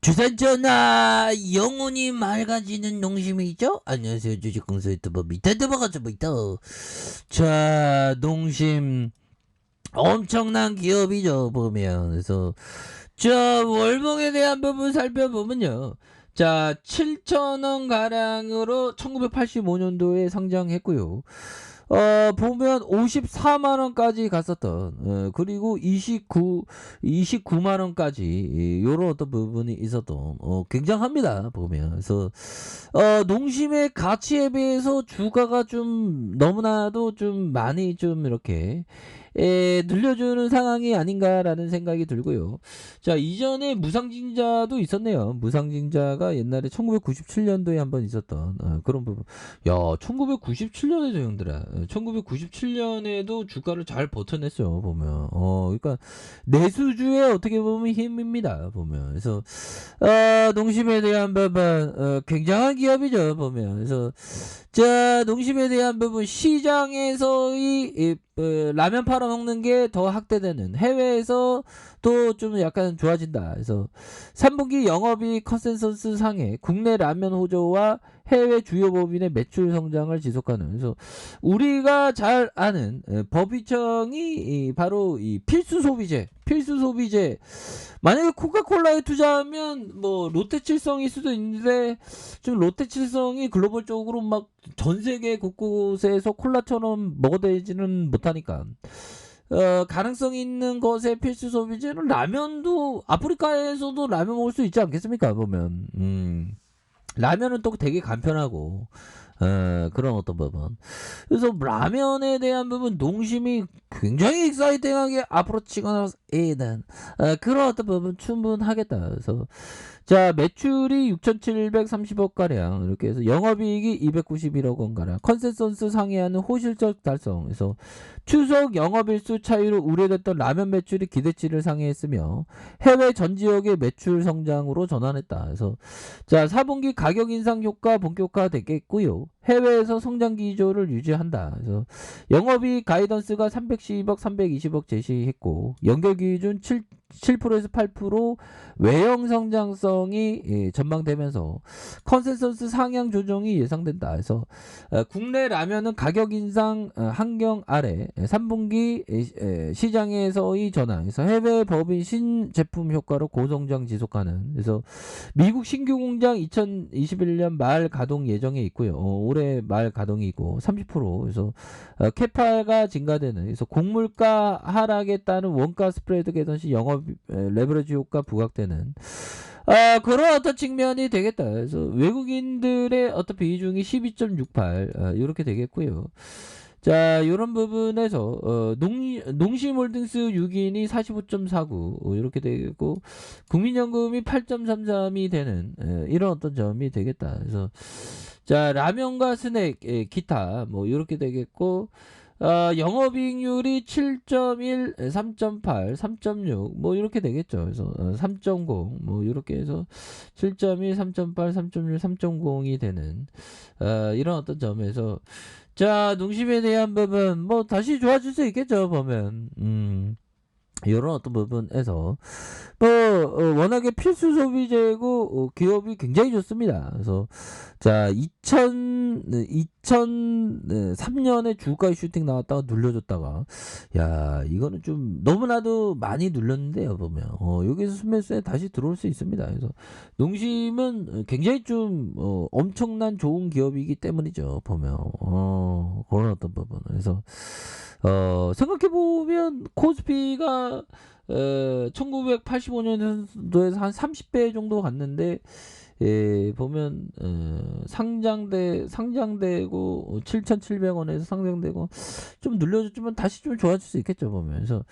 주산 전화 영혼이 맑아지는 농심이죠? 안녕하세요. 주식공사 유튜버 밑에들어가서부터 자 농심 엄청난 기업이죠 보면. 그래서 자 월봉에 대한 부분 살펴보면요, 자 7천원 가량으로 1985년도에 상장했고요. 보면 54만원까지 갔었던, 그리고 29만원까지, 요런 어떤 부분이 있었던, 굉장합니다, 보면. 그래서, 농심의 가치에 비해서 주가가 좀 너무나도 좀 많이 좀 이렇게, 늘려주는 상황이 아닌가라는 생각이 들고요. 자, 이전에 무상증자도 있었네요. 무상증자가 옛날에 1997년도에 한번 있었던, 그런 부분. 야, 1997년에도 형들아. 1997년에도 주가를 잘 버텨냈어요, 보면. 그러니까 내수주의 어떻게 보면 힘입니다, 보면. 그래서 농심에 대한 부분, 굉장한 기업이죠, 보면. 그래서 자, 농심에 대한 부분, 시장에서의 라면 팔아먹는 게 더 확대되는, 해외에서 또 좀 약간 좋아진다. 그래서 3분기 영업이익 컨센서스 상해, 국내 라면 호조와 해외 주요 법인의 매출 성장을 지속하는. 그래서 우리가 잘 아는, 법인청이 바로 이 필수 소비재. 만약에 코카콜라에 투자하면 뭐 롯데칠성일 수도 있는데, 좀 롯데칠성이 글로벌적으로 막 전 세계 곳곳에서 콜라처럼 먹어대지는 못하니까, 가능성 있는 것의 필수 소비재는 라면도, 아프리카에서도 라면 먹을 수 있지 않겠습니까, 보면. 라면은 또 되게 간편하고, 그런 어떤 부분. 그래서 라면에 대한 부분, 농심이 굉장히 익사이팅하게 앞으로 치거나 에단, 그런 어떤 부분 충분하겠다. 그래서 자, 매출이 6,730억 가량, 이렇게 해서 영업이익이 291억 원 가량, 컨센서스 상회하는 호실적 달성. 그래서 추석 영업일수 차이로 우려됐던 라면 매출이 기대치를 상회했으며 해외 전 지역의 매출 성장으로 전환했다. 그래서 자, 4분기 가격 인상 효과 본격화되겠고요. 해외에서 성장 기조를 유지한다. 그래서 영업이익 가이던스가 310억, 320억 제시했고, 연결 기준 7%에서 8% 외형 성장성이 전망되면서 컨센서스 상향 조정이 예상된다. 그래서 국내 라면은 가격 인상 환경 아래 3분기 시장에서의 전환, 그래서 해외 법인 신제품 효과로 고성장 지속하는. 그래서 미국 신규 공장 2021년 말 가동 예정에 있고요. 올해 말 가동이고 30%. 그래서 캐파가 증가되는. 그래서 곡물가 하락에 따른 원가 스프레드 개선 시 영업 레버리지 효과 부각되는. 그런 어떤 측면이 되겠다. 그래서 외국인들의 어떤 비중이 12.68, 이렇게 되겠고요. 자, 이런 부분에서 농심홀딩스 6인이 45.49, 이렇게 되고, 국민연금이 8.33이 되는, 이런 어떤 점이 되겠다. 그래서 자, 라면과 스낵, 기타 뭐 이렇게 되겠고, 영업이익률이 7.1, 3.8, 3.6, 뭐 이렇게 되겠죠. 그래서 3.0, 뭐 이렇게 해서 7.1, 3.8, 3.6, 3.0이 되는, 이런 어떤 점에서 자, 농심에 대한 부분 뭐 다시 좋아질 수 있겠죠, 보면. 이런 어떤 부분에서 뭐 워낙에 필수 소비재고, 기업이 굉장히 좋습니다. 그래서 자, 2003년에 주가 슈팅 나왔다가 눌려줬다가, 야, 이거는 좀 너무나도 많이 눌렸는데요, 보면. 여기서 순매수에 다시 들어올 수 있습니다. 그래서 농심은 굉장히 좀 엄청난 좋은 기업이기 때문이죠, 보면. 그런 어떤 부분. 그래서 생각해보면 코스피가 1985년도에서 한 30배 정도 갔는데, 보면 상장되고 7,700원에서 상장되고 좀 늘려줬지만 다시 좀 좋아질 수 있겠죠, 보면. 그래서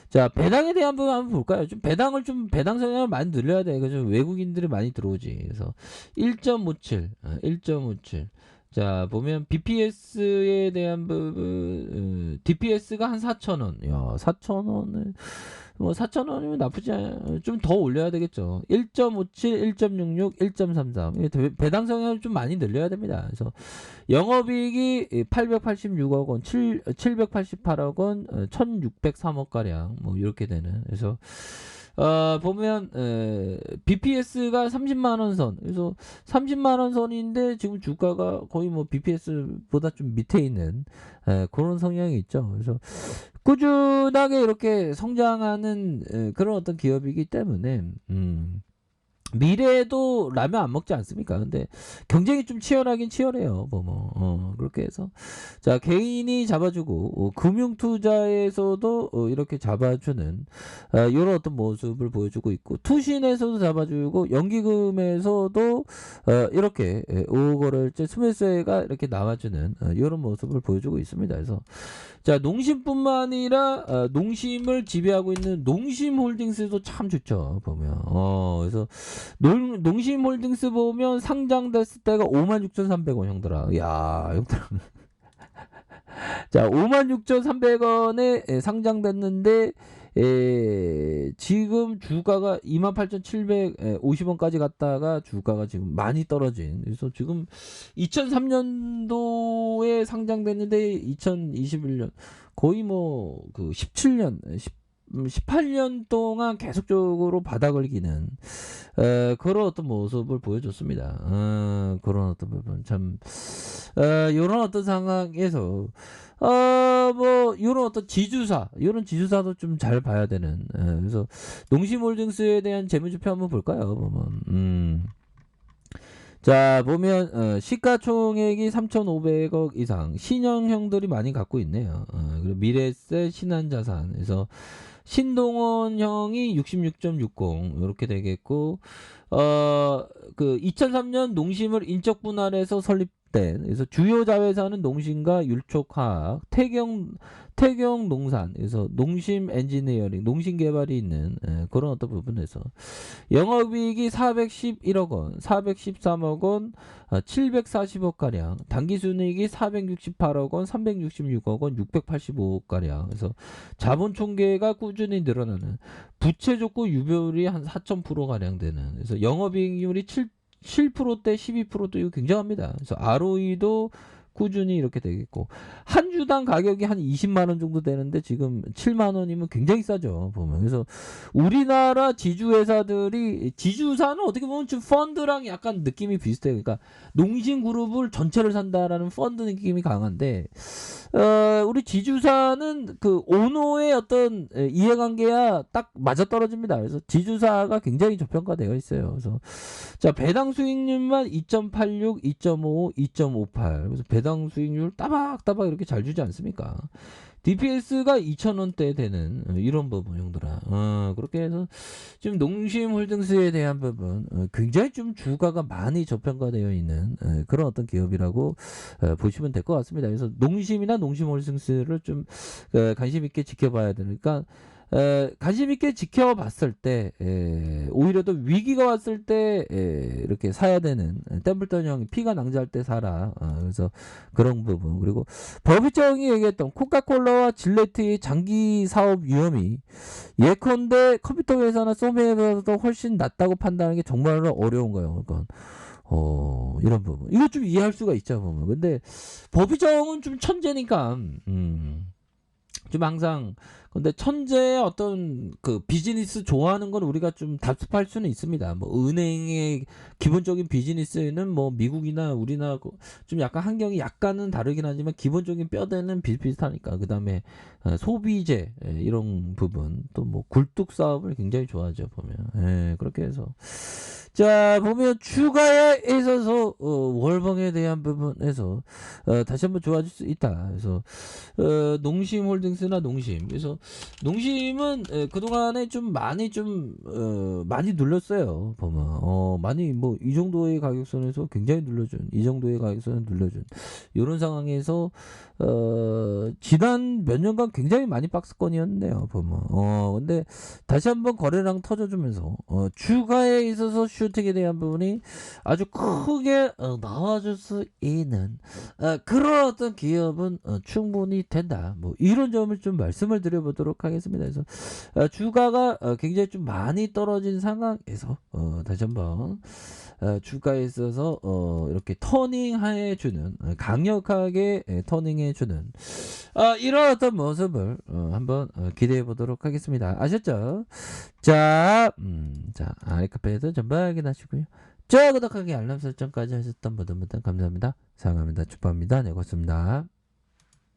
자, 배당에 대한 부분 한번 볼까요? 좀 배당을 좀 배당 성향을 많이 늘려야 돼. 그죠? 외국인들이 많이 들어오지. 그래서 1.57, 1.57. 자, 보면 BPS에 대한 부분, DPS가 한 4,000원. 야, 4,000원을, 뭐 4,000원이면 나쁘지 않아요. 좀 더 올려야 되겠죠. 1.57, 1.66, 1.33. 배당 성향을 좀 많이 늘려야 됩니다. 그래서 영업이익이 886억 원, 788억 원, 1,603억 가량, 뭐 이렇게 되는. 그래서 보면 BPS가 30만 원 선. 그래서 30만 원 선인데 지금 주가가 거의 뭐 BPS보다 좀 밑에 있는 그런 성향이 있죠. 그래서 꾸준하게 이렇게 성장하는 그런 어떤 기업이기 때문에 미래에도 라면 안 먹지 않습니까? 근데 경쟁이 좀 치열하긴 치열해요. 그렇게 해서 자 개인이 잡아주고 금융 투자에서도 이렇게 잡아주는 요런 어떤 모습을 보여주고 있고 투신에서도 잡아주고 연기금에서도 이렇게 5거래일째 스매스가 이렇게 나와주는 요런 모습을 보여주고 있습니다. 그래서 자 농심뿐만 아니라 농심을 지배하고 있는 농심홀딩스도 참 좋죠. 보면 그래서 농심홀딩스 보면 상장됐을 때가 56,300원 형들아. 야 형들아. 자 56,300원에 상장됐는데 지금 주가가 28,750원까지 갔다가 주가가 지금 많이 떨어진. 그래서 지금 2003년도에 상장됐는데 2021년 거의 뭐 그 17년 18년 동안 계속적으로 바닥을 기는 그런 어떤 모습을 보여줬습니다. 그런 어떤 부분 참 요런 어떤 상황에서 뭐 요런 어떤 지주사 요런 지주사도 좀 잘 봐야 되는 그래서 농심홀딩스에 대한 재무지표 한번 볼까요? 보면 자 보면 시가총액이 3,500억 이상 신형형들이 많이 갖고 있네요. 그리고 미래세 신한자산 그래서 신동원 형이 66.60 이렇게 되겠고 그 2003년 농심을 인적 분할해서 설립된 그래서 주요 자회사는 농심과 율촉화학, 태경농산 그래서 농심 엔지니어링, 농심 개발이 있는 그런 어떤 부분에서 영업이익이 411억 원, 413억 원, 740억 가량, 당기순이익이 468억 원, 366억 원, 685억 가량. 그래서 자본 총계가 꾸준히 늘어나는 부채 줬고 유별이 한 4,000% 가량 되는. 그래서 영업이익률이 7%대 12%도 이거 굉장합니다. 그래서 ROE도 꾸준히 이렇게 되겠고 한 주당 가격이 한 20만 원 정도 되는데 지금 7만 원이면 굉장히 싸죠. 보면 그래서 우리나라 지주 회사들이 지주사는 어떻게 보면 좀 펀드랑 약간 느낌이 비슷해요. 그러니까 농심그룹을 전체를 산다라는 펀드 느낌이 강한데 우리 지주사는 그 오너의 어떤 이해관계야 딱 맞아떨어집니다. 그래서 지주사가 굉장히 저평가되어 있어요. 그래서 자 배당 수익률만 2.86, 2.5, 2.58 그래서 배당 수익률 따박따박 이렇게 잘 주지 않습니까? DPS가 2,000원대 되는 이런 부분 형들아. 그렇게 해서 지금 농심홀딩스에 대한 부분 굉장히 좀 주가가 많이 저평가되어 있는 그런 어떤 기업이라고 보시면 될 것 같습니다. 그래서 농심이나 농심홀딩스를 좀 관심 있게 지켜봐야 되니까 관심 있게 지켜봤을 때 오히려 더 위기가 왔을 때 이렇게 사야 되는 템플턴 형이 피가 낭자할 때 사라. 그래서 그런 부분 그리고 버비정이 얘기했던 코카콜라와 질레트의 장기 사업 위험이 예컨대 컴퓨터 회사나 소프트웨어보다 훨씬 낮다고 판단하는 게 정말로 어려운 거예요. 그러니까 이런 부분 이거 좀 이해할 수가 있죠 보면. 근데 버비정은 좀 천재니까 좀 항상 근데 천재의 어떤 그 비즈니스 좋아하는 건 우리가 좀 답습할 수는 있습니다. 뭐 은행의 기본적인 비즈니스는 뭐 미국이나 우리나라 좀 약간 환경이 약간은 다르긴 하지만 기본적인 뼈대는 비슷비슷하니까. 그다음에 소비재 이런 부분 또 뭐 굴뚝 사업을 굉장히 좋아하죠 보면. 그렇게 해서 자 보면 주가에 있어서 월봉에 대한 부분에서 다시 한번 좋아질 수 있다. 그래서 농심홀딩스나 농심 그래서 농심은 그동안에 좀 많이 눌렸어요 보면 많이 뭐 이 정도의 가격선에서 굉장히 눌려준 이 정도의 가격선을 눌려준 이런 상황에서 지난 몇 년간 굉장히 많이 박스권이었네요 보면 근데 다시 한번 거래량 터져주면서 주가에 있어서 주택에 대한 부분이 아주 크게 나와줄 수 있는 그런 어떤 기업은 충분히 된다. 뭐 이런 점을 좀 말씀을 드려보도록 하겠습니다. 그래서 주가가 굉장히 좀 많이 떨어진 상황에서 다시 한번 주가에 있어서 이렇게 터닝해 주는 강력하게 터닝해 주는 이런 어떤 모습을 한번 기대해 보도록 하겠습니다. 아셨죠? 자, 자, 아이카페에서 전부 확인하시고요. 좋아요, 구독하기, 알람 설정까지 하셨던 모든 분들 감사합니다. 사랑합니다. 축복합니다. 네, 고맙습니다.